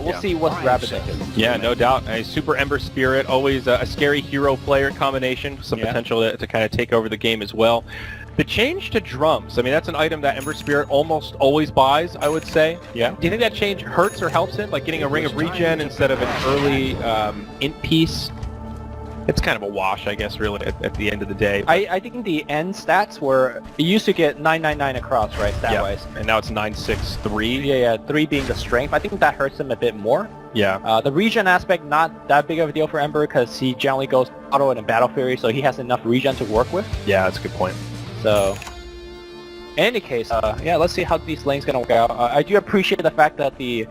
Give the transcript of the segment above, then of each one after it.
we'll see what Rabbit does. Yeah, no doubt. A Super Ember Spirit, always a scary hero player combination, some potential to kind of take over the game as well. The change to drums, I mean, that's an item that Ember Spirit almost always buys, I would say. Yeah. Do you think that change hurts or helps him? Like getting a Ring of Regen instead of an early int piece? It's kind of a wash, I guess, really, at the end of the day. I think the end stats were, it used to get 999 across, right, stat-wise? And now it's 963. Yeah, 3 being the strength. I think that hurts him a bit more. Yeah. The regen aspect, not that big of a deal for Ember, because he generally goes auto and Battle Fury, so he has enough regen to work with. Yeah, that's a good point. So, in any case, yeah, let's see how these lanes gonna work out. I do appreciate the fact that the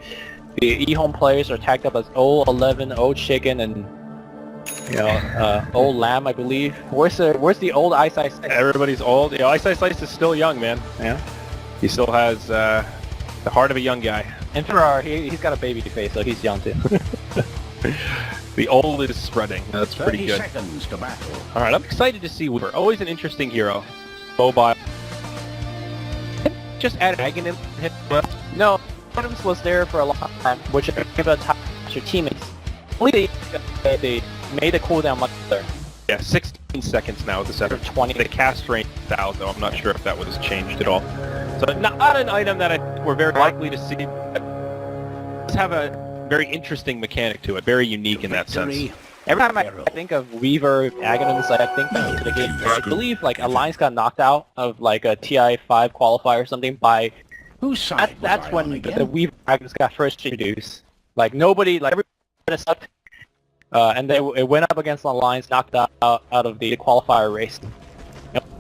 Ehome players are tagged up as O11, O Chicken, and old Lamb, I believe. Where's the old Ice Ice? Everybody's old. Yeah, Ice Ice Ice is still young, man. Yeah. He still has the heart of a young guy. And Ferrar, he's got a baby face, so he's young too. The old is spreading. That's pretty good. Seconds to battle. All right, I'm excited to see Weaver. Always an interesting hero. Mobile. Just add Dragon in. No, Adams was there for a long time, which gave a top to your teammates. Only they made the cooldown much better. Yeah, 16 seconds now with the set of 20. The cast range is out, though. I'm not sure if that was changed at all. So not an item that we're very likely to see. Let's have a very interesting mechanic to it, very unique in that sense. Every time I think of Weaver Aghanim's, I think of the game. I believe like Alliance got knocked out of like a TI5 qualifier or something by. That's when the Weaver Aghanim's got first introduced. Like nobody, like everybody sucked. And it went up against Alliance, knocked out of the qualifier race.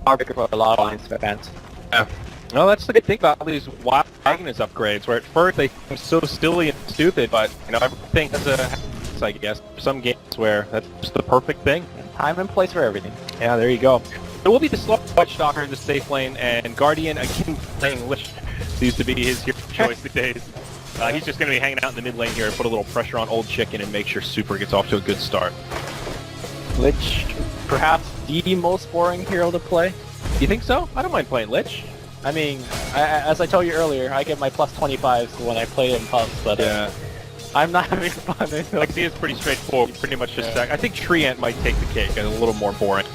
Heartbreaker for a lot of Alliance fans. Yeah. Well, that's the good thing about all these wild Aghanim upgrades, where at first they seem so silly and stupid, but everything has a. I guess some games where that's just the perfect thing. Time and place for everything. Yeah, there you go. It will be the slow Watchdogger in the safe lane, and Guardian again playing Lich seems to be his hero choice these days. He's just going to be hanging out in the mid lane here and put a little pressure on Old Chicken and make sure Super gets off to a good start. Lich, perhaps the most boring hero to play. You think so? I don't mind playing Lich. I mean, as I told you earlier, I get my plus 25s when I play in pubs, but I'm not having fun. Like, see, it's pretty straightforward. You pretty much just stack. I think Treant might take the cake, and a little more boring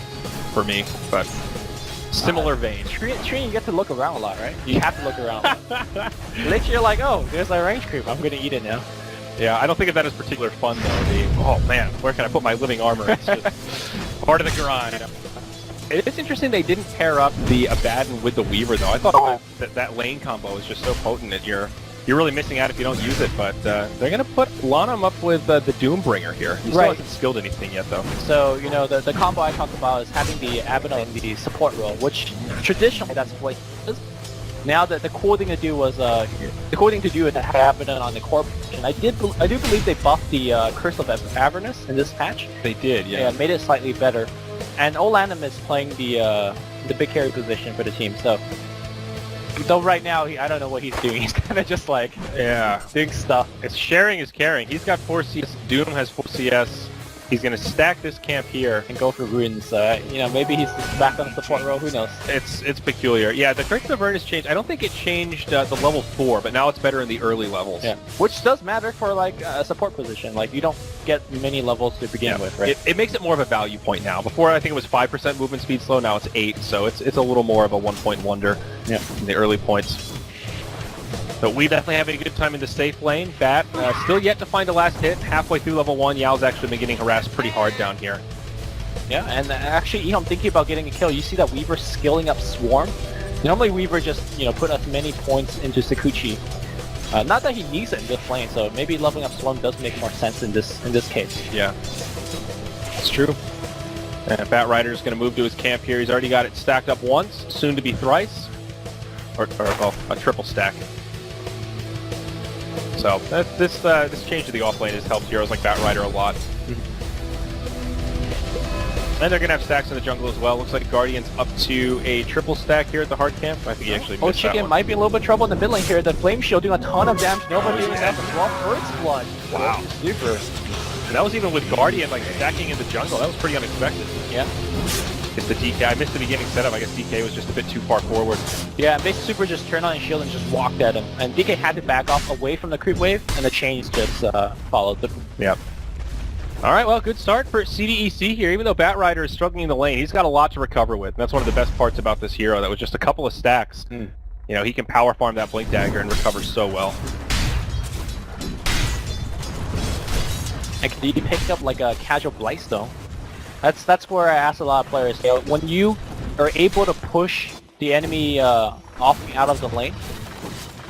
for me, but similar vein. Treant, you get to look around a lot, right? You have to look around. Lich, you're like, oh, there's a range creep. I'm gonna eat it now. Yeah, I don't think of that as particular fun though. Oh man, where can I put my living armor? It's just part of the grind. It's interesting they didn't pair up the Abaddon with the Weaver though. I thought that lane combo was just so potent that you're really missing out if you don't use it, but they're going to put Lanham up with the Doombringer here. He still hasn't skilled anything yet, though. So, the combo I talked about is having the Abaddon in the support role, which traditionally that's what he does. Now that the cool thing to do was, is to have Abaddon on the core position. I do believe they buffed the Curse of Avernus in this patch. They did, yeah. Yeah, made it slightly better. And Olanum is playing the big carry position for the team, so... Though right now, I don't know what he's doing. He's kind of just like, doing stuff. It's sharing is caring. He's got 4 CS. Doom has 4 CS. He's going to stack this camp here. And go for runes. Maybe he's just back on the support row. Who knows? It's peculiar. Yeah, the Curse of Avernus changed. I don't think it changed the level 4, but now it's better in the early levels. Yeah, which does matter for, like, a support position. Like, you don't get many levels to begin with, right? It makes it more of a value point now. Before, I think it was 5% movement speed slow. Now it's 8, so it's a little more of a 1-point wonder in the early points. But we definitely having a good time in the safe lane. Bat still yet to find a last hit. Halfway through level 1, Yao's actually been getting harassed pretty hard down here. Yeah, and actually, I'm thinking about getting a kill. You see that Weaver skilling up Swarm? Normally Weaver just, put as many points into Sakuchi. Not that he needs it in this lane, so maybe leveling up Swarm does make more sense in this case. Yeah, it's true. And Bat Rider's going to move to his camp here. He's already got it stacked up once, soon to be thrice. Or a triple stack. So this change to the offlane has helped heroes like Bat Rider a lot. And they're going to have stacks in the jungle as well. Looks like Guardian's up to a triple stack here at the hard camp. I think he actually missed that Chicken might be a little bit trouble in the mid lane here. The Flame Shield doing a ton of damage. Nobody doing that as well. First Blood. Wow. Super. And that was even with Guardian like stacking in the jungle. That was pretty unexpected. Yeah. It's the DK. I missed the beginning setup. I guess DK was just a bit too far forward. Yeah, Big Super just turned on his shield and just walked at him. And DK had to back off away from the creep wave, and the chains just followed them. Yep. All right, well, good start for CDEC here. Even though Batrider is struggling in the lane, he's got a lot to recover with. And that's one of the best parts about this hero. That was just a couple of stacks. You know, he can power farm that Blink Dagger and recover so well. And he picked up like a casual Blightstone. That's where I ask a lot of players, you know, when you are able to push the enemy off and out of the lane,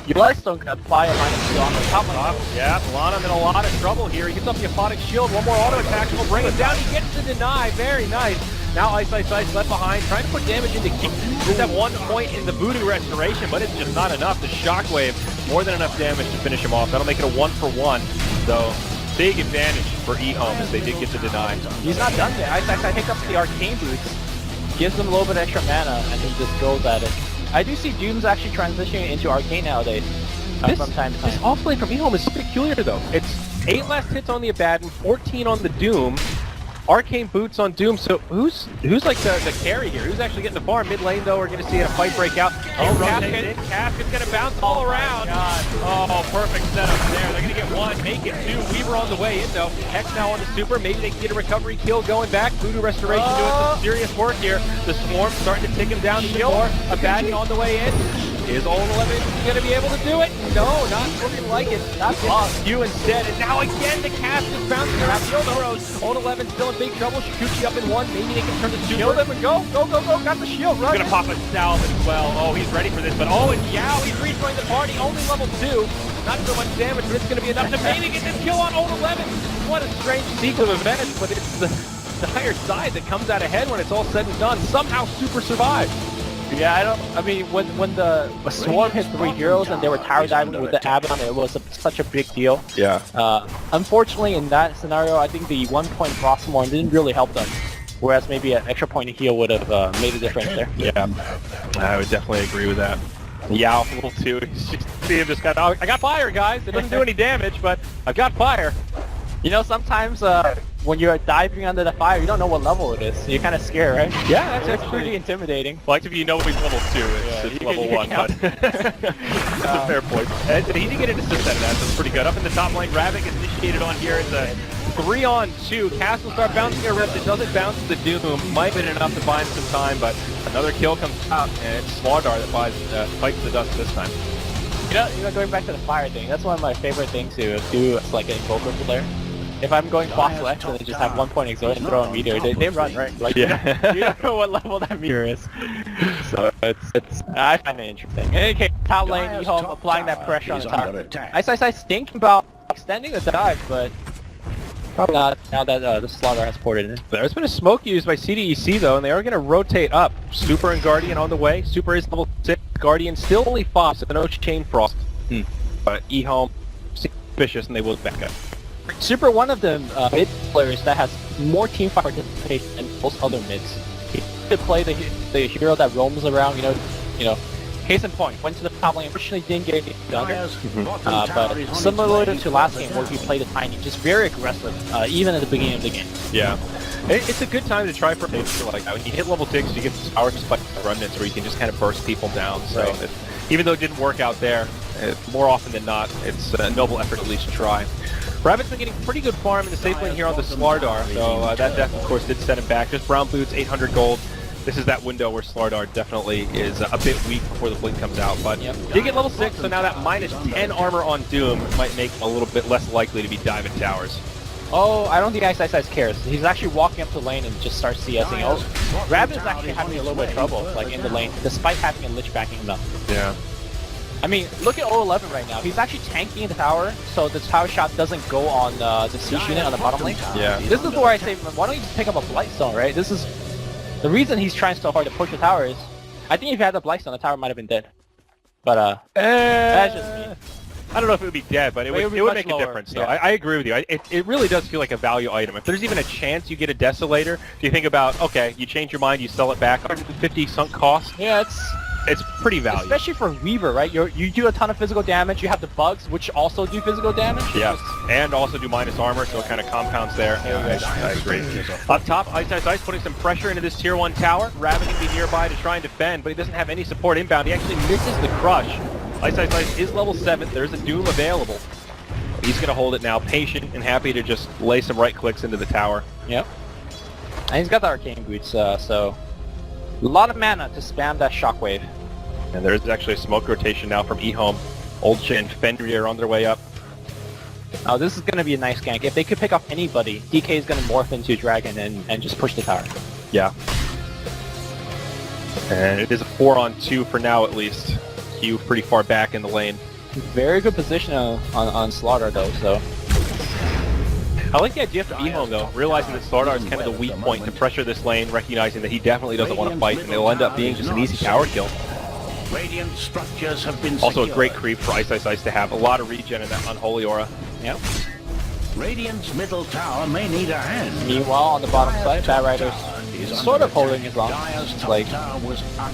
your Blightstone can apply a -2 on the top lane. Yeah, Lana in a lot of trouble here. He gets up the Aphotic Shield, one more auto attack, will bring it down. He gets the deny, very nice. Now Ice left behind, trying to put damage into King. Just have 1 point in the Voodoo Restoration, but it's just not enough. The Shockwave, more than enough damage to finish him off. That'll make it a 1-for-1. So big advantage for Ehome as they did get the deny. He's not done there. I pick up the Arcane Boots, gives him a little bit extra mana, and he just goes at it. I do see Doom's actually transitioning into Arcane nowadays. From time to time. This offlane from Ehome is so peculiar though. It's 8 last hits on the Abaddon, 14 on the Doom, Arcane Boots on Doom. So who's like the carry here? Who's actually getting the farm? Mid lane though, we're going to see a fight break out. Oh, Casket's going to bounce all around. Oh, perfect setup there. They're going to get 1, make it 2. Weaver on the way in though. Hex now on the super. Maybe they can get a recovery kill going back. Voodoo Restoration doing some serious work here. The Swarm starting to take him down even more. Abaddon on the way in. Is Old 11 going to be able to do it? No, not looking like it. Not you instead. And now again, the cast is bouncing around. Shield throws. Old 11 still in big trouble. Shikuchi up in 1. Maybe they can turn the super. Shield him and go. Go. Got the shield. Run. He's going to pop a salve as well. Oh, he's ready for this. But oh, and Yao, he's rejoined the party. Only level 2. Not so much damage, but it's going to be enough to maybe get this kill on Old 11. What a strange sequence of events, but it's the higher side that comes out ahead when it's all said and done. Somehow Super survived. Yeah, I mean, when the Swarm hit 3 heroes and they were tower diving with the Abaddon, it was such a big deal. Yeah. Unfortunately, in that scenario, I think the 1 point Frostmourne didn't really help them. Whereas maybe an extra point of heal would have made a difference there. Yeah, I would definitely agree with that. Yao level 2, see him just got, oh, I got fire, guys. It doesn't do any damage, but I've got fire. You know, sometimes when you're diving under the fire, you don't know what level it is. You're kind of scared, right? Yeah, that's pretty intimidating. Well, if you know he's level 2, it's level 1, but that's a fair point. And he did get an assist out of that, so it's pretty good. Up in the top lane, Ravik is initiated on here. It's a 3-on-2. Cass will start bouncing a Rift. It doesn't bounce the Doom. Might have been enough to buy him some time, but another kill comes out, and it's Slardar that fights the dust this time. You know, going back to the fire thing, that's one of my favorite things to do as like an Invoker player. If I'm going boss X and they just have 1 point exort and throw a meteor, they run, right? Like, yeah. You don't know what level that meteor is. So it's I find it interesting. In any case, top lane, Ehome applying that pressure on the tower. I thinking about extending the dive, but probably not now that the Slaughter has ported in. There's been a smoke used by CDEC though, and they are going to rotate up. Super and Guardian on the way. Super is level 6. Guardian still only 5, so no Chain Frost. But Ehome suspicious, and they will back up. Super, one of the mid players that has more team fight participation than most other mids. He could play the hero that roams around, you know. Case in point, went to the top lane, unfortunately didn't get it done. But similar to last game where he played a Tiny, just very aggressive, even at the beginning of the game. Yeah. It's a good time to try for like that. When you hit level 6, you get this power spike remnants where you can just kind of burst people down. So even though it didn't work out there, more often than not, it's a noble effort to at least try. Rabbit's been getting pretty good farm in the safe lane here on the Slardar, so that death, of course, did set him back. Just brown boots, 800 gold. This is that window where Slardar definitely is a bit weak before the blink comes out, but did get level 6, so now that minus 10 armor on Doom might make a little bit less likely to be diving towers. Oh, I don't think Ice cares. He's actually walking up the lane and just starts CSing. Oh, Rabbit is actually having a little bit of trouble, like in the lane, despite having a Lich backing him up. Yeah. I mean, look at 011 right now. He's actually tanking the tower, so the tower shot doesn't go on the siege unit on the bottom lane. Yeah. This is where I say, why don't you just pick up a Blightstone, right? This is the reason he's trying so hard to push the tower is, I think if he had the Blightstone, the tower might have been dead. But that's just me. I don't know if it would be dead, but it would make a difference, though. I agree with you. It really does feel like a value item. If there's even a chance you get a Desolator, do you think about, okay, you change your mind, you sell it back, 150 sunk cost? Yeah, It's pretty valuable. Especially for Weaver, right? You do a ton of physical damage. You have the bugs, which also do physical damage. Yes, and also do minus armor, so it kind of compounds there. I agree. Up top, Ice putting some pressure into this tier 1 tower. Raven can be nearby to try and defend, but he doesn't have any support inbound. He actually misses the crush. Ice is level 7. There's a Doom available. He's going to hold it now, patient and happy to just lay some right clicks into the tower. Yep. And he's got the arcane boots, so a lot of mana to spam that shockwave. And there's actually a smoke rotation now from Ehome. Oldsha and Fenrir are on their way up. Oh, this is going to be a nice gank. If they could pick up anybody, DK is going to morph into a dragon and just push the tower. Yeah. And it is a 4-on-2 for now, at least. Q pretty far back in the lane. Very good position on Slaughter, though, so... I like the idea for Ehome, though, realizing that Slardar is kind of the weak point to pressure this lane, recognizing that he definitely doesn't want to fight, and it'll end up being just an easy tower kill. Radiant structures have been Also a great creep for Ice to have. A lot of regen in that Unholy Aura. Yep. Radiant's middle tower may need a hand. Meanwhile, on the bottom side, Bad Rider's sort of holding his own. Like,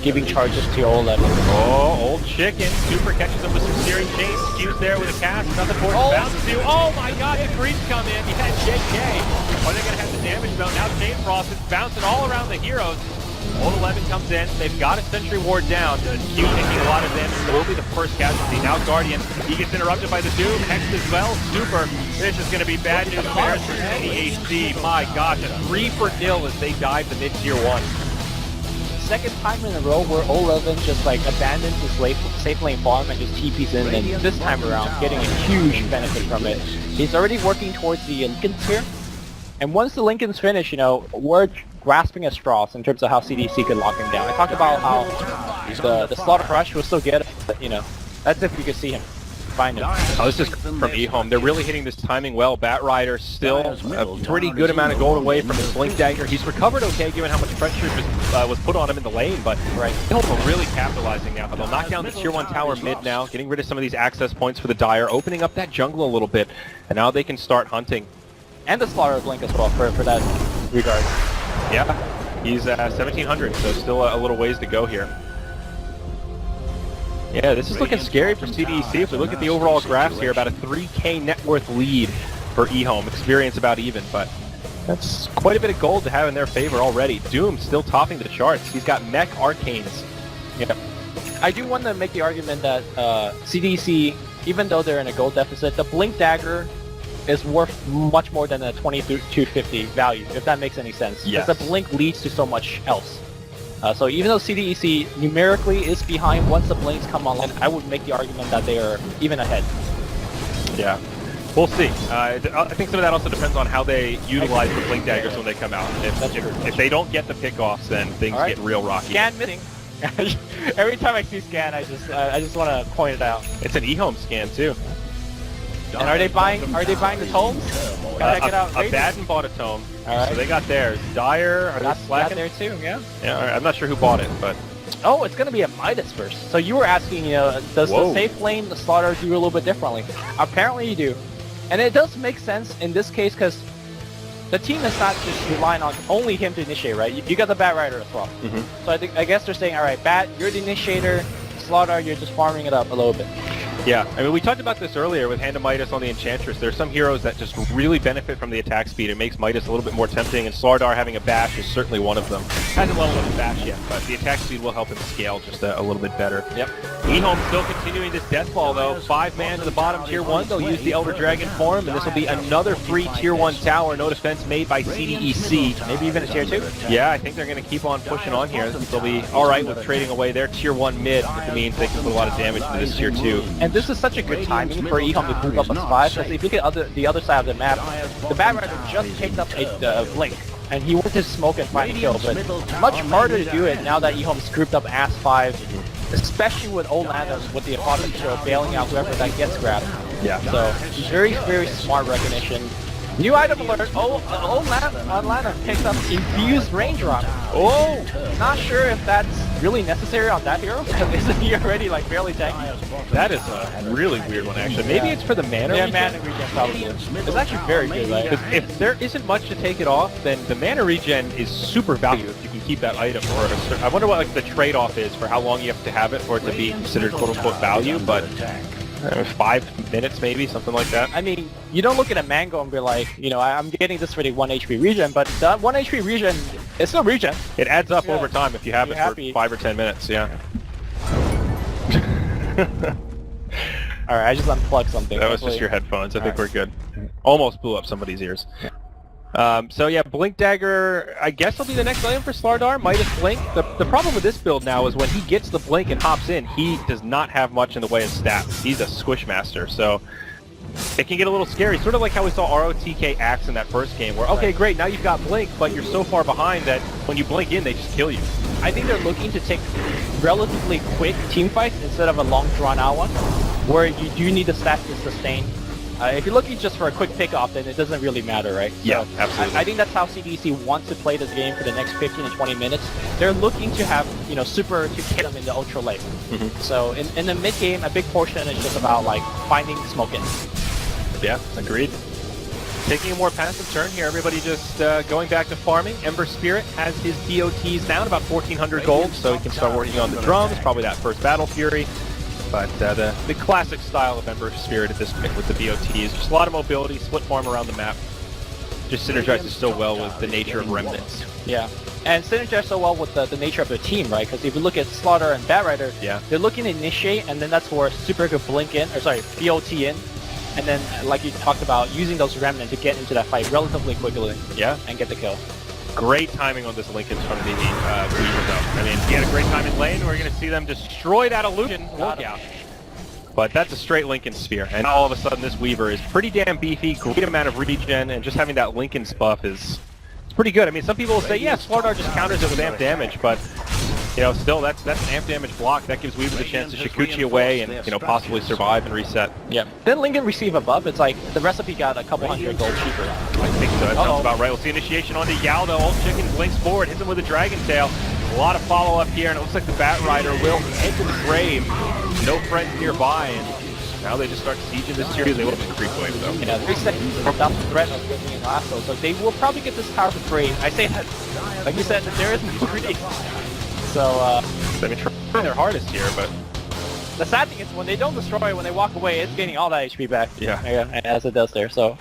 giving charges to all level. Oh, old chicken. Super catches him with some Searing Chains. Skews there with a cast. Nothing for it to bounce to. Oh my god, the creeps come in. He had JK. Are they going to have the damage amount? Now Chain Frost is bouncing all around the heroes. Old 11 comes in. They've got a Sentry Ward down. Q taking a lot of damage. So will be the first casualty. Now Guardian. He gets interrupted by the Doom. Hex as well. Super. This is going to be bad news bears for CDEC. My gosh, a 3-for-0 as they dive to mid-tier 1. Second time in a row where Old 11 just like abandons his safe lane farm and just TPs in, and this time around getting a huge benefit from it. He's already working towards the Linken's here. And once the Linken's finish, you know, we're grasping at straws in terms of how CDEC could lock him down. I talked about how the Slaughter Crush was still good, but, you know, that's if you could see him. Find him. Oh, this is from Ehome. They're really hitting this timing well. Bat Rider still a pretty good amount of gold away from his Blink Dagger. He's recovered okay given how much pressure was put on him in the lane, but Ehome are really capitalizing now. They'll knock down the tier 1 tower mid now, getting rid of some of these access points for the Dire, opening up that jungle a little bit, and now they can start hunting. And the Slaughter Blink as well for that regard. Yeah, he's 1700, so still a little ways to go here. Yeah, this is looking scary for CDEC. If we look at the overall graphs here, about a 3k net worth lead for Ehome. Experience about even, but that's quite a bit of gold to have in their favor already. Doom still topping the charts. He's got mech arcanes. Yeah. I do want to make the argument that CDEC, even though they're in a gold deficit, the Blink Dagger is worth much more than a 2250 value, if that makes any sense. Yes. Because the Blink leads to so much else. So even though CDEC numerically is behind, once the Blinks come online, I would make the argument that they are even ahead. Yeah, we'll see. I think some of that also depends on how they utilize the Blink Daggers when they come out. If they don't get the pickoffs, then things get real rocky. Scan missing. Every time I see Scan, I just want to point it out. It's an Ehome scan too. And are they buying the tomes? Check it out. Abaddon bought a tome, Alright. so they got theirs. Dire, are they slacking? there too, yeah. Yeah, all right. I'm not sure who bought it, but... Oh, it's going to be a Midas first. So you were asking, you know, does the safe lane, the Slaughter, do a little bit differently? Apparently you do. And it does make sense in this case because the team is not just relying on only him to initiate, right? You got the Bat Rider as well. So I guess they're saying, all right, Bat, you're the initiator. Slaughter, you're just farming it up a little bit. Yeah, I mean, we talked about this earlier with Hand of Midas on the Enchantress. There's some heroes that just really benefit from the attack speed. It makes Midas a little bit more tempting, and Slardar having a bash is certainly one of them. Hasn't leveled up his bash yet, but the attack speed will help him scale just a little bit better. Yep. Ehome still continuing this death ball, though. 5-man to the bottom tier 1. They'll use the Elder Dragon form, and this will be another free tier 1 tower. No defense made by CDEC. Maybe even a tier 2? Yeah, I think they're going to keep on pushing on here. They'll be all right with trading away their tier 1 mid, if it means they can put a lot of damage to this tier 2. And this is such a good timing for Ehome to move up a spot, because if you look at the other side of the map, the Bat Rider just picked up a Blink, and he went to smoke and find a kill, but much harder to do it now that Ehome's grouped up Ass 5, especially with Old Landon with the Apocalypse Show bailing out whoever that gets grabbed. Yeah. So, very, very smart recognition. New item alert. Lana picks up infused range rock. Oh, not sure if that's really necessary on that hero, because isn't he already like barely tanky? That is a really weird one, actually. Maybe it's for the mana Yeah, regen? mana regen probably. It's actually very good, right? Because if there isn't much to take it off, then the mana regen is super valuable if you can keep that item for it. I wonder what like the trade-off is for how long you have to have it for it to be considered quote-unquote value, but 5 minutes maybe, something like that. I mean, you don't look at a mango and be like, you know, I'm getting this for the 1 HP regen, but that 1 HP regen, it's still regen. It adds up over time if you have it happy. for 5 or 10 minutes, yeah. Alright, I just unplugged something. That was just your headphones. I think we're good. Almost blew up somebody's ears. So yeah, Blink Dagger, I guess will be the next item for Slardar. Midas Blink. The problem with this build now is when he gets the Blink and hops in, he does not have much in the way of stats. He's a Squish Master, so it can get a little scary. Sort of like how we saw ROTK Axe in that first game, where, okay, great, now you've got Blink, but you're so far behind that when you blink in, they just kill you. I think they're looking to take relatively quick team fights instead of a long drawn-out one, where you do need the stats to sustain. If you're looking just for a quick pick-off, then it doesn't really matter, right? Yeah, absolutely. I think that's how CDEC wants to play this game for the next 15 to 20 minutes. They're looking to have, you know, super to hit them in the ultra late. So in the mid-game, a big portion is just about, like, finding smoke in. Yeah, agreed. Taking a more passive turn here, everybody just going back to farming. Ember Spirit has his DOTs down, about 1,400 gold, so he can start working on the drums, probably that first Battle Fury. But the classic style of Ember Spirit at this point with the BOTs, just a lot of mobility, split farm around the map. Just synergizes so well with the nature of Remnants. Yeah, and synergize so well with the nature of their team, right? Because if you look at Slaughter and Batrider, they're looking to initiate, and then that's where super good blink in, or sorry, BOT in, and then like you talked about, using those Remnants to get into that fight relatively quickly. Yeah, and get the kill. Great timing on this Lincoln from the Weaver, though. I mean, he had a great time in lane. We're going to see them destroy that illusion. Look out. But that's a straight Lincoln Spear. And all of a sudden, this Weaver is pretty damn beefy, great amount of regen, and just having that Lincoln's buff is pretty good. I mean, some people will say, yeah, Slardar just counters it with amp damage, but, you know, still, that's an amp damage block. That gives Weaver the chance to Shikuchi away and, you know, possibly survive and reset. Yeah. Didn't Lincoln receive a buff? It's like the recipe got a couple hundred gold cheaper. I think so. That sounds about right. We'll see initiation onto Yao, though. Old Chicken blinks forward, hits him with a Dragon Tail. A lot of follow-up here, and it looks like the Batrider will head to the grave. No friends nearby, and now they just start sieging this series. They will have a creep wave, though. Yeah, the 3 seconds without the threat of getting an lasso, so they will probably get this tower for free. I say that, like you said, that there is no greedy. So, they've been trying their hardest here, but the sad thing is when they don't destroy it, when they walk away, it's gaining all that HP back. Yeah, as it does there. So,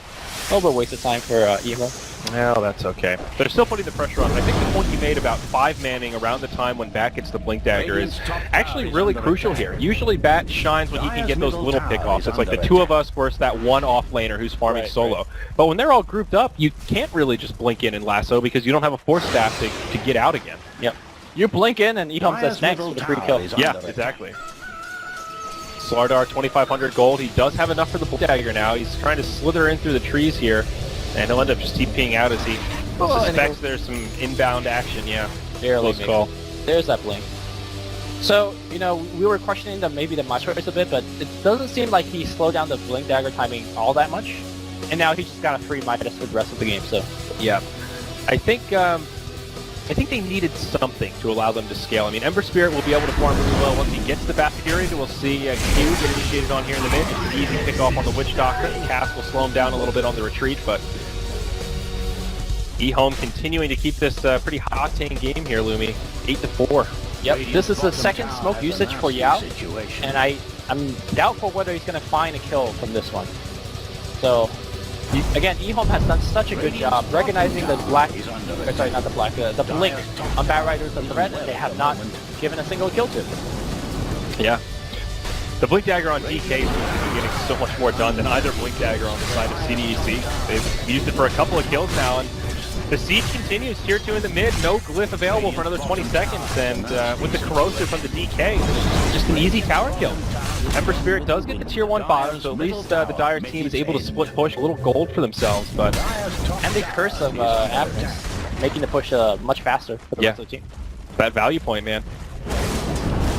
a little bit waste of time for Ehome. Well, that's okay. They're still putting the pressure on. I think the point you made about 5-manning around the time when Bat gets the Blink Dagger is actually really crucial here. Usually Bat shines when he can get those little pickoffs. It's like the 2 of us versus that 1 off-laner who's farming solo. But when they're all grouped up, you can't really just blink in and lasso because you don't have a force staff to get out again. Yep. You blink in and Ehome says next for the free kill. Yeah, exactly. Slardar, 2,500 gold. He does have enough for the Blink Dagger now. He's trying to slither in through the trees here. And he'll end up just TPing out as he suspects there's some inbound action, Barely close call. There's that blink. So, you know, we were questioning maybe the Master Race a bit, but it doesn't seem like he slowed down the Blink Dagger timing all that much. And now he just got a free Midas for the rest of the game, so. Yeah. I think they needed something to allow them to scale. I mean, Ember Spirit will be able to farm really well once he gets the Bat Fury. We'll see Q get initiated on here in the mid. Just an easy pick off on the Witch Doctor. Cass will slow him down a little bit on the retreat, but Ehome continuing to keep this pretty hot-octane game here, Lumi. 8-4. Yep, this is the second smoke usage for Yao, and I'm doubtful whether he's going to find a kill from this one. So, again, Ehome has done such a good job recognizing the black, sorry, not the black, the blink on Batrider's a threat, and they have not given a single kill to it. Yeah. The Blink Dagger on DK seems to be getting so much more done than either Blink Dagger on the side of CDEC. They've used it for a couple of kills now, and the siege continues. Tier 2 in the mid, no glyph available for another 20 seconds, and with the corrosive from the DK, just an easy tower kill. Ember Spirit does get the tier 1 bottom, so at least the Dire team is able to split push a little gold for themselves, but... And the curse of Avernus, making the push much faster for the rest of the team. That value point, man.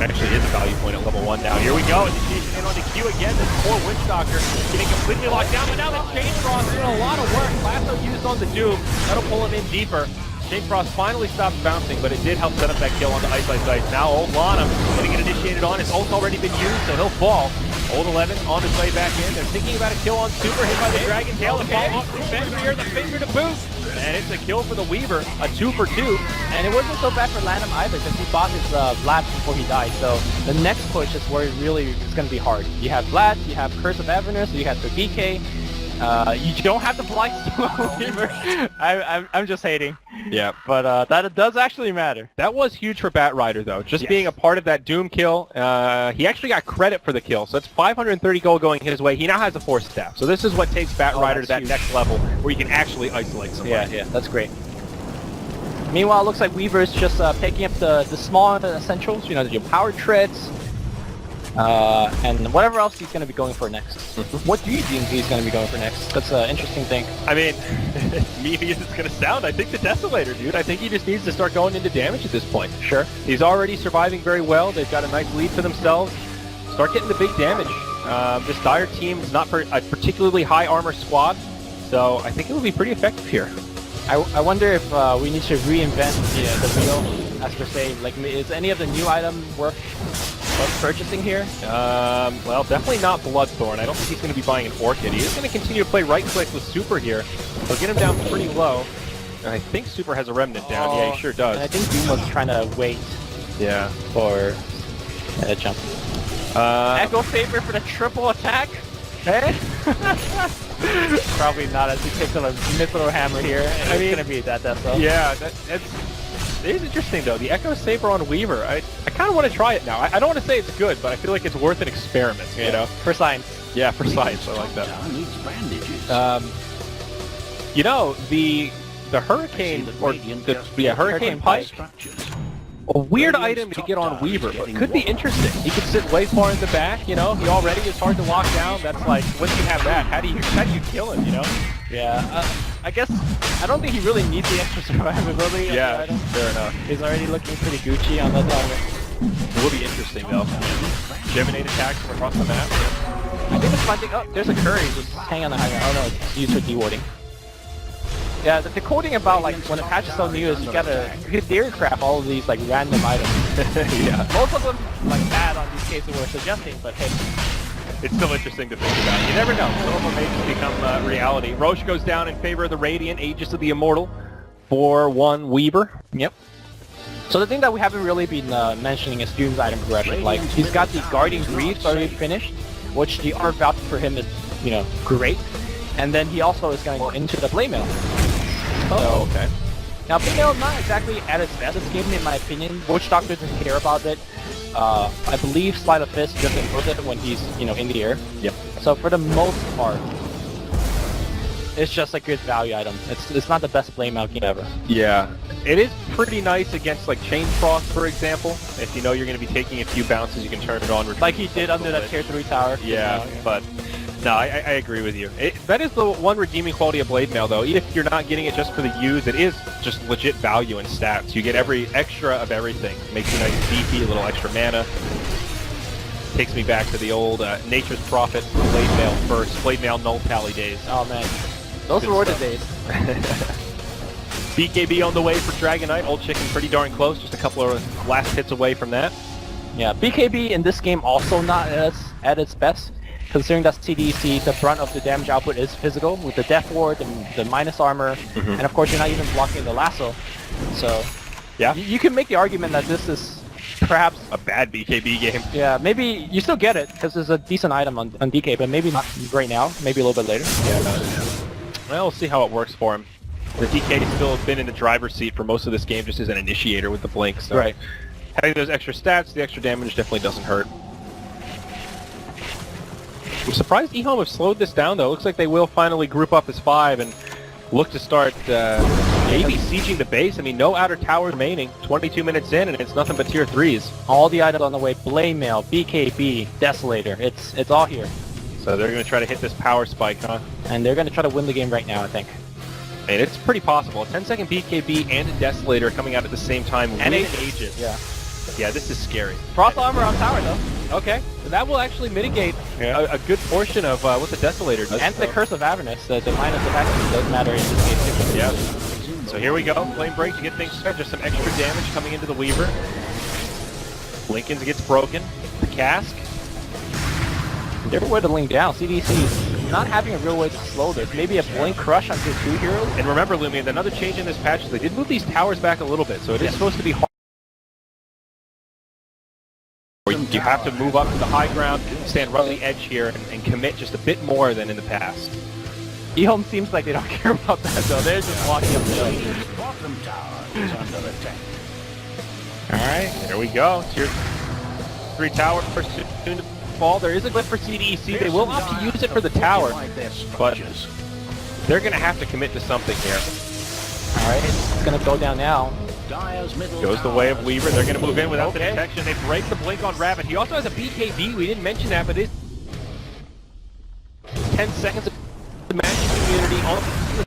Actually is a value point at level 1 now. Here we go, initiation in on the Q again. This poor Witch Doctor getting completely locked down, but now the Chain Frost doing a lot of work. lasso used on the Doom. That'll pull him in deeper. Shane Frost finally stops bouncing, but it did help set up that kill onto Ice Ice Ice. Now Old Lana getting it initiated on. His ult's already been used, so he'll fall. Old 11 on his way back in. They're thinking about a kill on Super, hit by the Dragon Tail. The follow-up from Fenrir, the finger to boot. And it's a kill for the Weaver, a 2 for 2. And it wasn't so bad for Lanham either, because he bought his Vlad before he died. So the next push is where it really is going to be hard. You have Vlad, you have Curse of Avernus, you have the BK. You don't have the Blight Weaver. I'm just hating. Yeah. But that does actually matter. That was huge for Batrider, though. Just being a part of that Doom kill. He actually got credit for the kill, so it's 530 gold going his way. He now has a Force Staff. So this is what takes Batrider to that huge. next level, where you can actually isolate somebody. Yeah, that's great. Meanwhile, it looks like Weaver's just picking up the small essentials, you know, your power treads, and whatever else he's going to be going for next. What do you think he's going to be going for next? That's an interesting thing. I mean, meaty as it's going to sound, I think the Desolator, dude. I think he just needs to start going into damage at this point. Sure. He's already surviving very well. They've got a nice lead for themselves. Start getting the big damage. This Dire team is not a particularly high armor squad, so I think it will be pretty effective here. I wonder if we need to reinvent the wheel, as per se. Like, is any of the new item worth purchasing here? Well, definitely not Bloodthorn. I don't think he's going to be buying an Orchid. He is going to continue to play right-click with Super here. He'll get him down pretty low. And I think Super has a Remnant down. Yeah, he sure does. I think Doom was trying to wait for a jump. Echo Saber for the triple attack? Hey? Probably not, as he takes on a Mithril Hammer here, and it's going to be that though. Yeah, it is interesting though. The Echo Saber on Weaver, I kind of want to try it now. I don't want to say it's good, but I feel like it's worth an experiment, you know? For science. Yeah, for science, I like that. Needs bandages. You know, the Hurricane, or the Hurricane Pike, a weird item to get on Weaver, but it could be interesting. He could sit way far in the back, you know? He already is hard to lock down. That's like, once you have that, how do you kill him, you know? Yeah, I guess, I don't think he really needs the extra survivability of the item. Fair enough. He's already looking pretty Gucci on that target. It will be interesting, though. Geminate attacks from across the map. I think it's fun thing. Oh, there's a Curry just hang on the high ground. Oh no, it's used for dewarding. Yeah, the cool thing about like when the patch is so new is you can theory craft all of these like random items. Yeah. Most of them like bad on these cases we're suggesting, but hey. It's still interesting to think about. You never know. Some of them may just become reality. Roche goes down in favor of the Radiant, Aegis of the Immortal, 4-1 Weaver. Yep. So the thing that we haven't really been mentioning is Doom's item progression. Like, he's got the Guardian Greaves already finished, which the art value for him is, you know, great. And then he also is going to go into the Playmail. Oh, okay. Now, Playmail is not exactly at its best this game, in my opinion. Witch Doctor doesn't care about it. I believe Slide of Fist just ignores it when he's, you know, in the air. Yep. So for the most part, it's just a good value item. It's not the best Playmail game ever. Yeah. It is pretty nice against, like, Chain Frost, for example. If you know you're going to be taking a few bounces, you can turn it on. Like he did under that Tier 3 tower. Yeah, but... No, I agree with you. That is the one redeeming quality of Blade Mail, though. Even if you're not getting it just for the use, it is just legit value in stats. You get every extra of everything. Makes you nice beefy, a little extra mana. Takes me back to the old Nature's Prophet Blade Mail first. Blade Mail null tally days. Oh man, those were the days. BKB on the way for Dragon Knight. Old Chicken pretty darn close. Just a couple of last hits away from that. Yeah, BKB in this game also not at its best. Considering that CDEC, the brunt of the damage output is physical, with the Death Ward and the minus armor, and of course you're not even blocking the lasso. So, yeah, you can make the argument that this is perhaps a bad BKB game. Yeah, maybe you still get it, because there's a decent item on DK, but maybe not right now, maybe a little bit later. Yeah, well, we'll see how it works for him. The DK still has been in the driver's seat for most of this game, just as an initiator with the blink, so right. Having those extra stats, the extra damage definitely doesn't hurt. I'm surprised Ehome have slowed this down, though. Looks like they will finally group up as 5 and look to start maybe sieging the base. I mean, no outer towers remaining. 22 minutes in, and it's nothing but tier 3s. All the items on the way. Blade Mail, BKB, Desolator. It's all here. So they're going to try to hit this power spike, huh? And they're going to try to win the game right now, I think. And it's pretty possible. A 10-second BKB and a Desolator coming out at the same time. And Aegis. Yeah. Yeah, this is scary. Frost Armor on tower, though. Okay, so that will actually mitigate a good portion of what the Desolator does. And the Curse of Avernus, the minus effect does matter in this case too. Yeah. So here we go, Flame Break to get things started. Just some extra damage coming into the Weaver. Lincoln's gets broken. The Cask. They're whittling down. CDC not having a real way to slow this. Maybe a Blink Crush onto 2 heroes. And remember, Lumion, another change in this patch is they did move these towers back a little bit, so it is supposed to be hard. You have to move up to the high ground, stand right on the edge here, and commit just a bit more than in the past. Ehome seems like they don't care about that, though. They're just walking up the hill. Bottom tower is under attack. Alright, there we go. Tier 3 tower first soon to fall. There is a glyph for CDEC. They will opt to use it for the tower, but they're going to have to commit to something here. Alright, it's going to go down now. Goes the way of Weaver. They're going to move in without the detection. They break the blink on Rabbit. He also has a BKB. We didn't mention that, but it's 10 seconds of the magic community on the...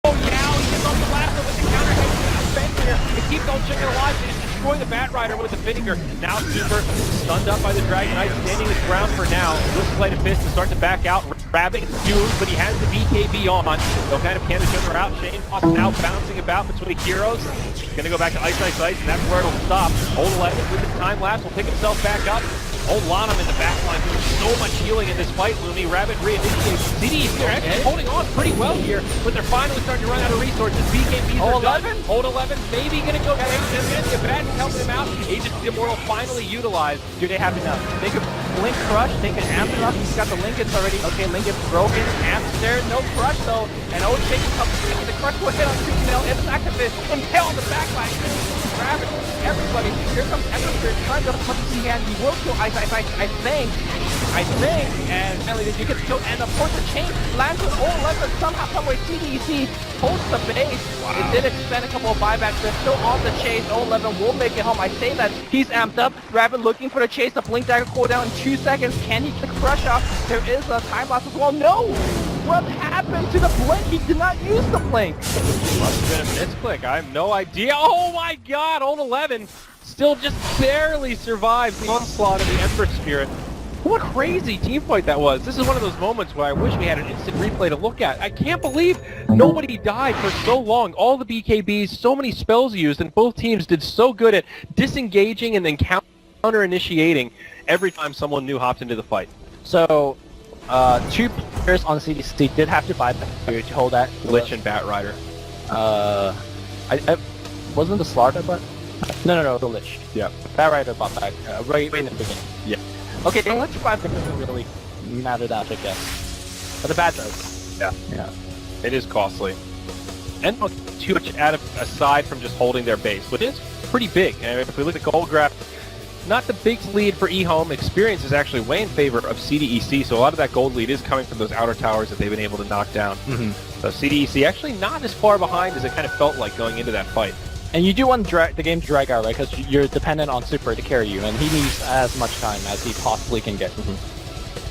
Oh, yeah, he gets off the last one with the counter hit to the defense here. It keeps on chicken alive and it's destroying the Bat Rider with the Vinegar. Now Super stunned up by the Dragon Knight, standing his ground for now. Looks like a fist to start to back out. Rabbit is fused, but he has the BKB on. They'll kind of can each other out. Shane Foss now bouncing about between heroes. Gonna go back to Ice, Ice, Ice, and that's where it'll stop. Old 11 with the time lapse will pick himself back up. Old Lanham in the backline doing so much healing in this fight, Lumi. Rabbit reinitiates. CDEC are actually holding on pretty well here, but they're finally starting to run out of resources. BKBs are done. Old 11 maybe gonna go crazy. There's gonna be a bad helping him out. Agent Immortal finally utilized. Do they have enough? They could Blink Crush, they can amp it up. He's got the Lincolns already. Okay, Lincoln's broken. Amps there, no Crush though. And Old Shaking comes in. The Crush will hit on 2 mil. It's activist. Impale on the backline. Rabbit, everybody. Here comes Everspirit trying to do as much as he can. He will kill Ice, Ice, Ice, I think. And finally, you can still end up. Of course, the chain lands with Old 11. Somehow, someway, CDEC holds the base. Wow. It did expend a couple of buybacks. They're still on the chase. Old 11 will make it home. I say that he's amped up. Rabbit looking for the chase. The Blink Dagger cooldown in 2 seconds. Can he get the Crush off? There is a time loss as well. No! What happened to the Blink? He did not use the Blink. Must have been a misclick. I have no idea. Oh my god, Old 11 still just barely survived the onslaught of the Ember Spirit. What a crazy team fight that was. This is one of those moments where I wish we had an instant replay to look at. I can't believe nobody died for so long. All the BKBs, so many spells used, and both teams did so good at disengaging and then counter-initiating every time someone new hopped into the fight. So, 2 players on CDC did have to buy back to hold that. Lich and Bat Rider. I wasn't the Slaughter, but no, the Lich. Yeah. Bat Rider bought back right in the beginning. Yeah. Okay, the Lich buy back doesn't really matter that, I guess. But the Bat does. Yeah. It is costly. And not too much aside from just holding their base, which is pretty big. And if we look at gold graph, not the big lead for Ehome. Experience is actually way in favor of CDEC, so a lot of that gold lead is coming from those outer towers that they've been able to knock down. So CDEC actually not as far behind as it kind of felt like going into that fight. And you do want the game to drag out, right? Because you're dependent on Super to carry you, and he needs as much time as he possibly can get.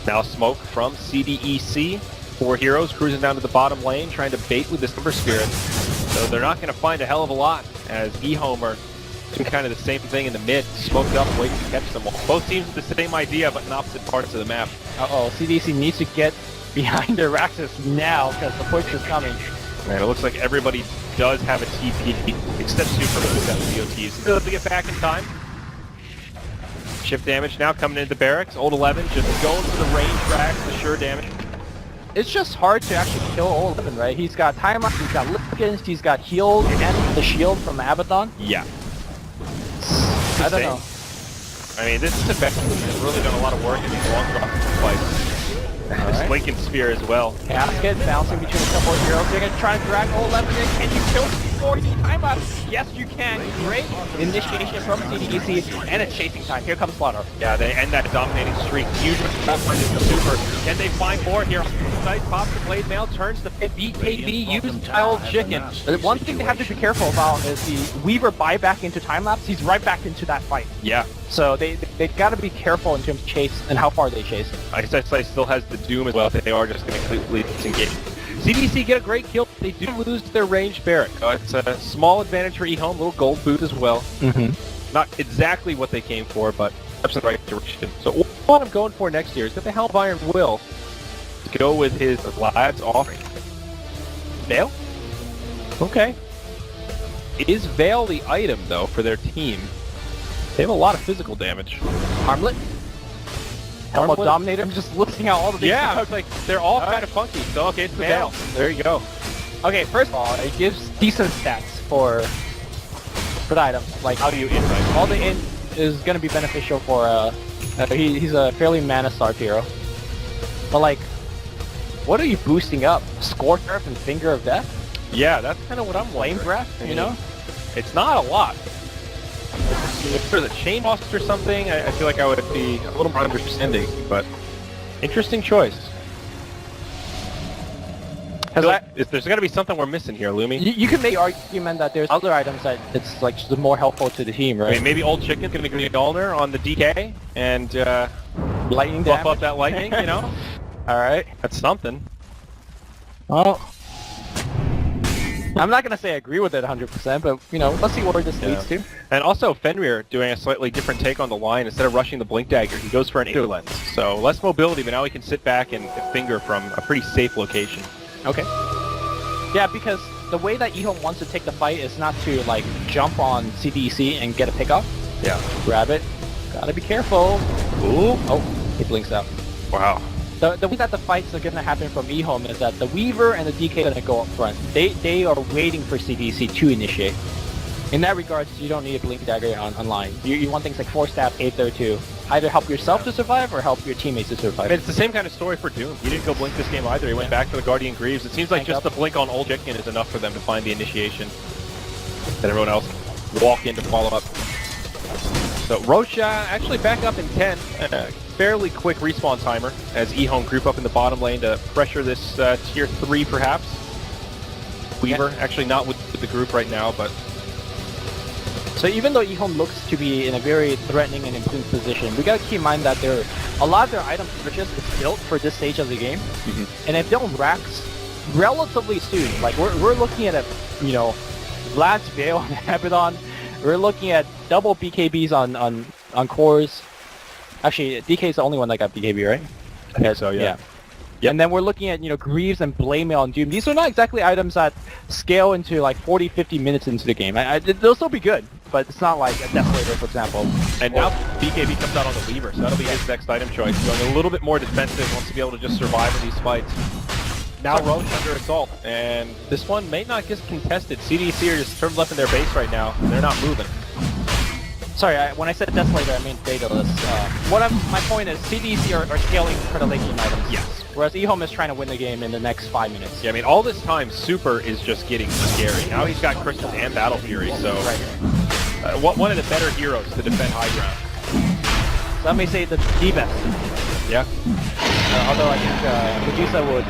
Now smoke from CDEC. 4 heroes cruising down to the bottom lane, trying to bait with this Ember Spirit. So they're not going to find a hell of a lot, as Ehome are doing kind of the same thing in the mid, smoked up, waiting to catch them. Both teams with the same idea, but in opposite parts of the map. CDC needs to get behind their Raxus now, because the push is coming. Man, it looks like everybody does have a TP, except Super, who's got the BOTs. They'll have to get back in time. Shift damage now coming into the barracks. Old 11 just going for the range tracks, the sure damage. It's just hard to actually kill Old 11, right? He's got time up, he's got Lickens, he's got heals, and the shield from Abaddon. Yeah. I don't know. I mean, this is effectively has really done a lot of work in these long drop fights. This Lincoln Spear as well. Casket bouncing between a couple of heroes. They're going to try to drag Old 11 in. Can you kill him before he time up? Yes, you can. Great initiation from CDEC and a chasing time. Here comes Slaughter. Yeah, they end that dominating streak. Huge Super. Can they find more here? Nice pops the blade mail, turns the BKB, used by Old Chicken. One thing they have to be careful about is the Weaver buyback into time lapse. He's right back into that fight. Yeah. So they got to be careful in terms of chase and how far they chase. Ice still has the Doom as well. They are just going to completely disengage. CDC get a great kill. They do lose their ranged barrack. So it's a small advantage for Ehome. Little gold boost as well. Not exactly what they came for, but steps in the right direction. So what I'm going for next year is that the Helm of Iron will go with his lad's offering. Veil? Okay. Is Veil the item, though, for their team? They have a lot of physical damage. Armlet? Helmet Dominator? I'm just listing out all the things. Yeah, I was like, they're all kind of funky. So, okay, it's the Veil. There you go. Okay, first of all, it gives decent stats for the item. Like, How do you insight? all the int is going to be beneficial for, he's a fairly mana-starved hero. But like, what are you boosting up? Scorch Earth and Finger of Death? Yeah, that's kind of what I'm Flame wondering. Breath, you know? It's not a lot. If there's a chain boss or something, I feel like I would be a little more understanding, but interesting choice. There's got to be something we're missing here, Lumi. You can make the argument that there's other items that it's like just more helpful to the team, right? I mean, maybe Old Chicken's going to be Gallner on the DK and Lightning buff damage. up that lightning, you know? Alright. That's something. Well, I'm not going to say I agree with it 100%, but, you know, let's see where this leads to. And also Fenrir doing a slightly different take on the line. Instead of rushing the Blink Dagger, he goes for an Aether Lens. So less mobility, but now he can sit back and finger from a pretty safe location. Okay. Yeah, because the way that Ehome wants to take the fight is not to, like, jump on CDEC and get a pickoff. Yeah. Grab it. Gotta be careful. Ooh. Oh, he blinks out. Wow. The way that the fights are going to happen from Ehome is that the Weaver and the DK are going to go up front. They are waiting for CDC to initiate. In that regards, you don't need a Blink Dagger on line. You want things like Force Staff, Aether to either help yourself to survive or help your teammates to survive. I mean, it's the same kind of story for Doom. He didn't go blink this game either. He went back to the Guardian Greaves. It seems like just the blink on Old Chicken is enough for them to find the initiation. Then everyone else walk in to follow up. So Roche actually back up in 10. Fairly quick respawn timer as Ehome group up in the bottom lane to pressure this tier 3 perhaps. Weaver actually not with the group right now, but... So even though Ehome looks to be in a very threatening and improved position, we gotta keep in mind that a lot of their item purchase is built for this stage of the game. And if they'll racks relatively soon, like we're looking at you know, Vlad's Veil on Abaddon, we're looking at double BKBs on cores. Actually, DK is the only one that got BKB, right? I think so, yeah. Yep. And then we're looking at, you know, Greaves and Blade Mail and Doom. These are not exactly items that scale into like 40-50 minutes into the game. They'll still be good, but it's not like a Desolator, for example. And now BKB comes out on the Weaver, so that'll be his next item choice. Going a little bit more defensive, wants to be able to just survive in these fights. Now Roche under assault, and this one may not get contested. CDC are just sort of left in their base right now. They're not moving. Sorry, when I said Desolator, I meant Daedalus. My point is, CDC are scaling for the late game items. Yes. Whereas Ehome is trying to win the game in the next 5 minutes. Yeah, I mean, all this time, Super is just getting scary. Now he's got Crystal and Battle Fury, so one of the better heroes to defend high ground. So let me say the best. Yeah. Although I think Medusa would...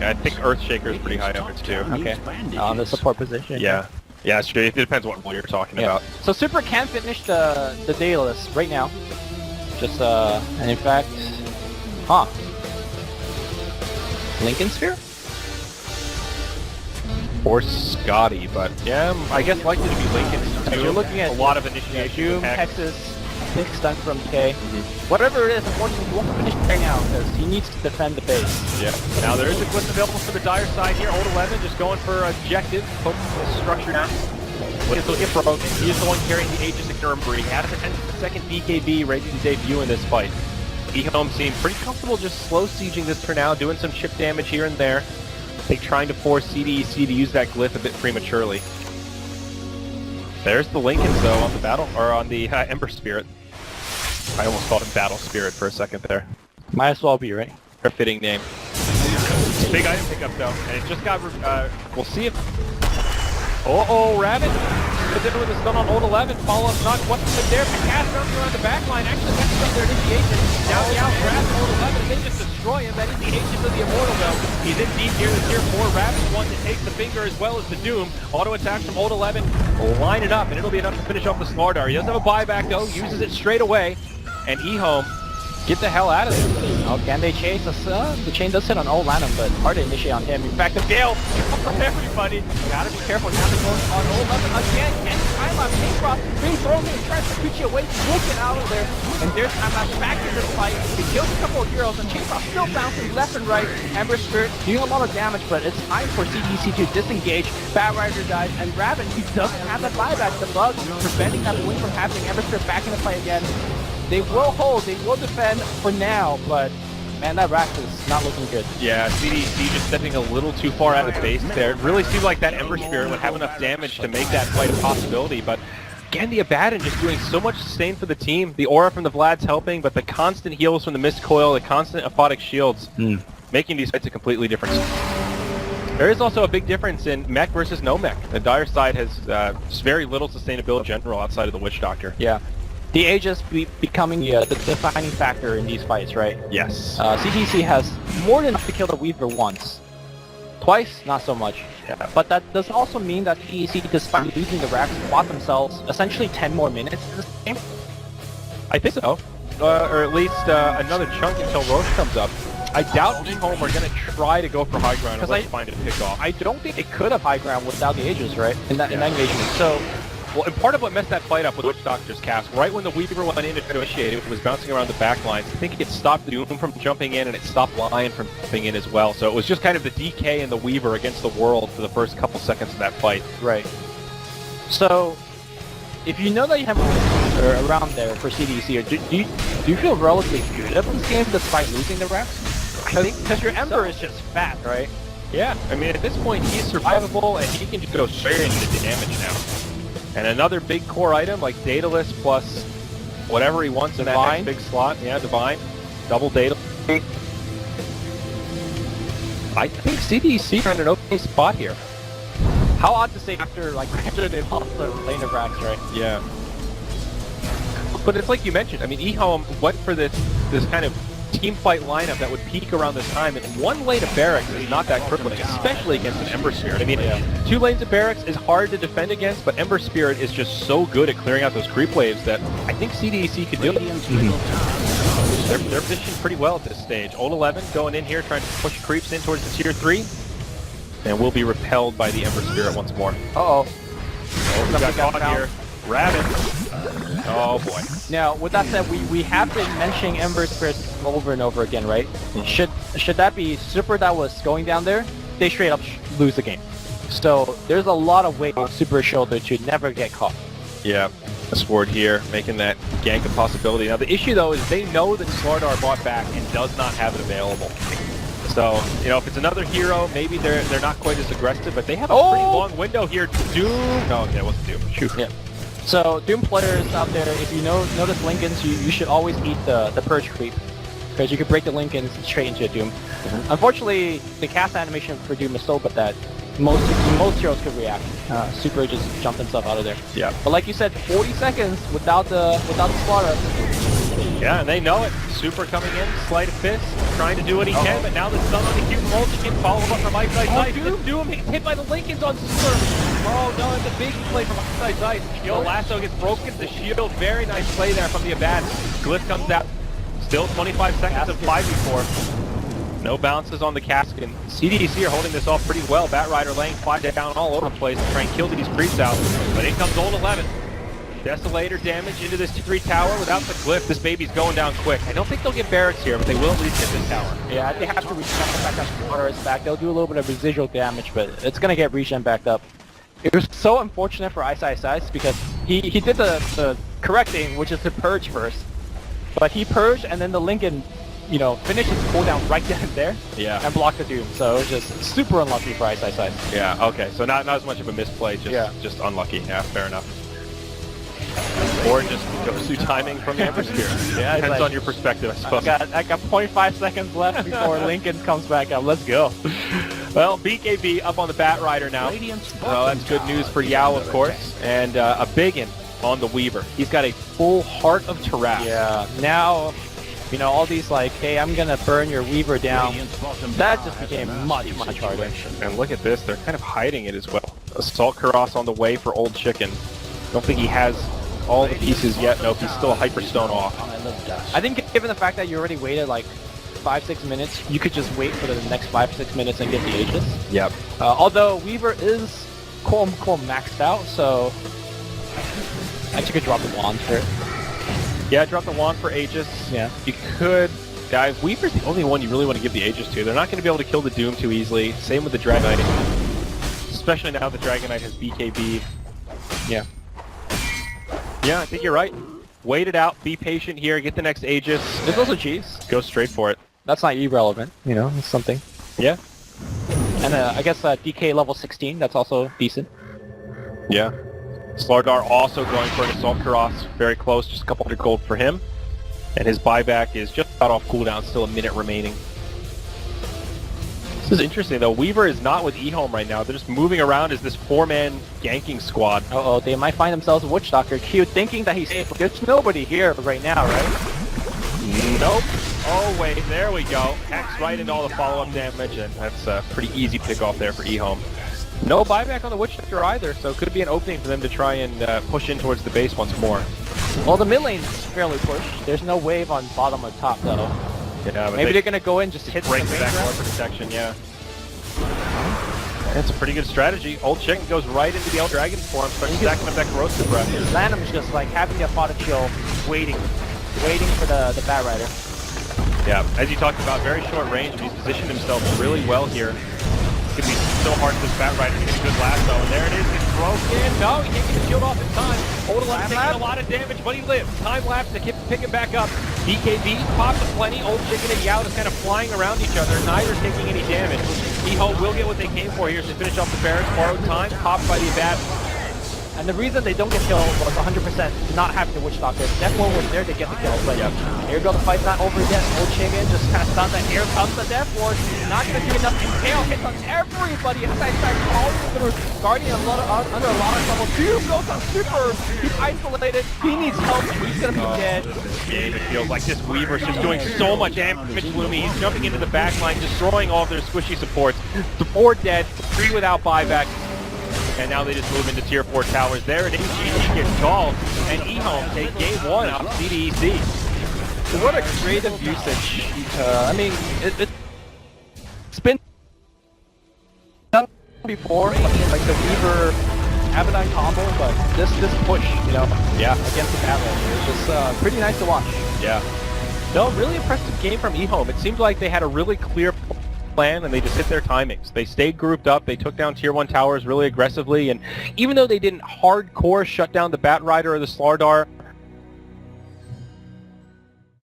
Yeah, I think Earthshaker is pretty high up too. Okay. On the support position. Yeah. Yeah, it's true. It depends what one you're talking about. So Super can finish the Daedalus right now. Just, and in fact... Huh. Lincoln Sphere? Or Scotty, but yeah, I guess likely to be Lincoln. You're looking at a lot of initiation. Doom, Texas, big stunt from DK. Whatever it is, unfortunately, he won't finish right now because he needs to defend the base. Yeah. Now there is a glitch available for the Dire side here. Old 11 just going for objective. Hope the structure now. He's looking for broken. He is the one carrying the Aegis of Nuremberg. He has a 10-second BKB ready to debut in this fight. Ehome seemed pretty comfortable just slow sieging this for now, doing some chip damage here and there. I think trying to force CDEC to use that glyph a bit prematurely. There's the Lincolns though on the battle, or on the Ember Spirit. I almost called him Battle Spirit for a second there. Might as well be, right? A fitting name. Big item pickup though, and it just got, we'll see if... Uh-oh, Rabbit! With a stun on Old 11, follow-up not quite there, but cast around the back line, actually messes up their initiation. Now the out grabs Old 11, they just destroy him. That is the Aegis of the Immortal though. He's in deep near the tier 4. Rabbit one to take the finger as well as the Doom. Auto attacks from Old 11, line it up, and it'll be enough to finish off the Slardar. He doesn't have a buyback though, uses it straight away, and Ehome get the hell out of there. Oh, can they chase us? The chain does hit on old Lanham, but hard to initiate on him. In fact, the Gale for everybody. Gotta be careful. Now they're going on old Lanham again. And time lapse, chain cross, being thrown in, tries to shoot you away. We'll get out of there. And there's time lapse back in this fight. He kills a couple of heroes, and chain cross still bouncing left and right. Ember Spirit doing a lot of damage, but it's time for CDEC to disengage. Bat Rider dies, and Raven, he doesn't have that buyback. The bug preventing that win from happening. Ember Spirit back in the fight again. They will hold, they will defend for now, but man, that rack is not looking good. Yeah, CDEC just stepping a little too far out of base there. It really seemed like that Ember Spirit would have enough damage to make that fight a possibility, but again, the Abaddon just doing so much sustain for the team. The aura from the Vlad's helping, but the constant heals from the Mist Coil, the constant aphotic shields, making these fights a completely different. There is also a big difference in mech versus no mech. The Dire side has very little sustainability in general outside of the Witch Doctor. Yeah. The Aegis becoming the defining factor in these fights, right? Yes. CDC has more than enough to kill the Weaver once. Twice, not so much. Yeah. But that does also mean that CDC, despite losing the racks, bought themselves essentially 10 more minutes in this game. I think so. Or at least another chunk until Roche comes up. I doubt Ehome are going to try to go for high ground and find it pick off. I don't think they could have high ground without the Aegis, right? In that engagement. So. Well, and part of what messed that fight up with Witch Doctor's cast, right when the Weaver went in to try to initiate it, was bouncing around the back lines. I think it stopped Doom from jumping in, and it stopped Lion from jumping in as well. So it was just kind of the DK and the Weaver against the world for the first couple seconds of that fight. Right. So, if you know that you have a around there for CDC, do you feel relatively good at this game despite losing the racks? Because your Ember is just fat, right? Yeah, I mean, at this point, he's survivable, and he can just go straight into the damage now. And another big core item like Daedalus plus whatever he wants in that next big slot. Yeah, Divine. Double Daedalus. I think CDEC are in an okay spot here. How odd to say after after they lost the lane of racks, right? Yeah. But it's like you mentioned. I mean, Ehome went for this kind of team fight lineup that would peak around this time, and one lane of barracks is not that crippling, especially against an Ember Spirit. I mean, 2 lanes of barracks is hard to defend against, but Ember Spirit is just so good at clearing out those creep waves that I think CDEC could do it. They're positioned pretty well at this stage. Old 11 going in here, trying to push creeps in towards the tier 3, and will be repelled by the Ember Spirit once more. Uh-oh. Oh, we got caught here. Rabbit. Oh boy. Now, with that said, we have been mentioning Ember Spirit over and over again, right? Should that be Super that was going down there, they straight up lose the game. So there's a lot of weight on Super Shoulder to never get caught. Yeah, a Sword here, making that gank a possibility. Now the issue though is they know that Slardar bought back and does not have it available. So, you know, if it's another hero, maybe they're not quite as aggressive, but they have a pretty long window here. Doom. No, okay, it wasn't Doom. Shoot. Yeah. So, Doom players out there, if you notice Lincolns, you should always eat the Purge creep, because you could break the Lincolns straight into a Doom. Unfortunately, the cast animation for Doom is so good that most heroes could react. Super just jumped himself out of there. Yeah. But like you said, 40 seconds without the slaughter. Yeah, and they know it. Super coming in, sleight of fist, trying to do what he can, but now the stun on the cute mulch can follow up from Eyesight Ice. Doom hit by the Lincolns on Super. Oh no, it's a big play from Eyesight Ice. The lasso gets broken, the shield, very nice play there from the Abaddon. Glyph comes out, still 25 seconds of 5v4. No bounces on the Caskin. CDEC are holding this off pretty well. Bat Rider laying 5 down all over the place to try and kill these creeps out. But in comes Old 11. Desolator damage into this 2-3 tower without the Glyph. This baby's going down quick. I don't think they'll get barracks here, but they will at least hit this tower. Yeah, they have to regen back up water is back. They'll do a little bit of residual damage, but it's gonna get regen backed up. It was so unfortunate for Ice because he did the correct thing, which is to purge first. But he purged and then the Lincoln, you know, finished his cooldown right then and there. Yeah. And blocked the Doom. So it was just super unlucky for Ice. Yeah, okay. So not as much of a misplay, just unlucky. Yeah, fair enough. Or just goes through timing from the Ember Spirit. Yeah, depends on your perspective, I suppose. I got 0.5 seconds left before Lincoln comes back up. Let's go. Well, BKB up on the Bat Rider now. Oh, that's good news for Yao, of course. And a biggin on the Weaver. He's got a full Heart of Taras. Yeah, now, you know, all these like, hey, I'm going to burn your Weaver down. That just became much harder. And look at this. They're kind of hiding it as well. Assault Karas on the way for Old Chicken. Don't think he has all the pieces yet. Nope, he's still a Hyperstone off. I think given the fact that you already waited like 5-6 minutes, you could just wait for the next 5-6 minutes and get the Aegis. Yep. Although Weaver is quote-unquote maxed out, so I actually could drop the wand for it. Yeah, drop the wand for Aegis. Yeah. You could... Guys, Weaver's the only one you really want to give the Aegis to. They're not going to be able to kill the Doom too easily. Same with the Dragonite. Especially now the Dragonite has BKB. Yeah. Yeah, I think you're right. Wait it out, be patient here, get the next Aegis. There's also G's. Go straight for it. That's not irrelevant, you know, it's something. Yeah. And I guess DK level 16, that's also decent. Yeah. Slardar also going for an Assault Cuirass. Very close, just a couple hundred gold for him. And his buyback is just about off cooldown, still a minute remaining. This is interesting though, Weaver is not with Ehome right now. They're just moving around as this 4-man ganking squad. Uh-oh, they might find themselves a Witchstalker. Q thinking that he's safe. There's nobody here right now, right? Nope. Oh wait, there we go. Hacks right into all the follow-up damage, and that's a pretty easy pick off there for Ehome. No buyback on the Witchstalker either, so it could be an opening for them to try and push in towards the base once more. Well, the mid lane's fairly pushed. There's no wave on bottom or top, though. Yeah, but maybe they're gonna go in just hit break the the back wall protection, yeah. That's a pretty good strategy. Old Chicken goes right into the El Dragon form, starts stacking up that corrosive breath. Lanham's just like having a Fodder Chill, waiting for the Bat Rider. Yeah, as you talked about, very short range, but he's positioned himself really well here. It's going to be so hard for this Bat Rider to get a good lasso, and there it is, it's broken. No, he can't get the shield off in time. Odolet's taking a lot of damage, but he lives. Time lapse to pick him back up. BKB pops a plenty. Old Chicken and Yao just kind of flying around each other, neither taking any damage. Ehome will get what they came for here to finish off the Barracks. Borrowed time, popped by the Abat. And the reason they don't get killed was 100% not having the Witchstalker. Death Ward was there to get the kill, but here goes the fight's not over yet. Old Chicken just kind of stuns that. Here comes the Death Ward. Not going to do enough. Impale hits on everybody. Outside all through. Guardian under a lot of trouble. Q goes on super. He's isolated. He needs help. He's going to be dead. Game, it feels like this Weaver's just doing so much damage to Lumi. He's jumping into the backline, destroying all of their squishy supports. 4 dead, 3 without buyback. And now they just move into tier 4 towers. There it is, GG gets called, and Ehome take game 1 off CDEC. What a creative usage. I mean, it's been done before, like the Weaver Abaddon combo, but this push, you know, against the battle, it's just pretty nice to watch. Yeah. No, really impressive game from Ehome. It seemed like they had a really clear plan and they just hit their timings. They stayed grouped up, they took down tier 1 towers really aggressively, and even though they didn't hardcore shut down the Bat Rider or the Slardar,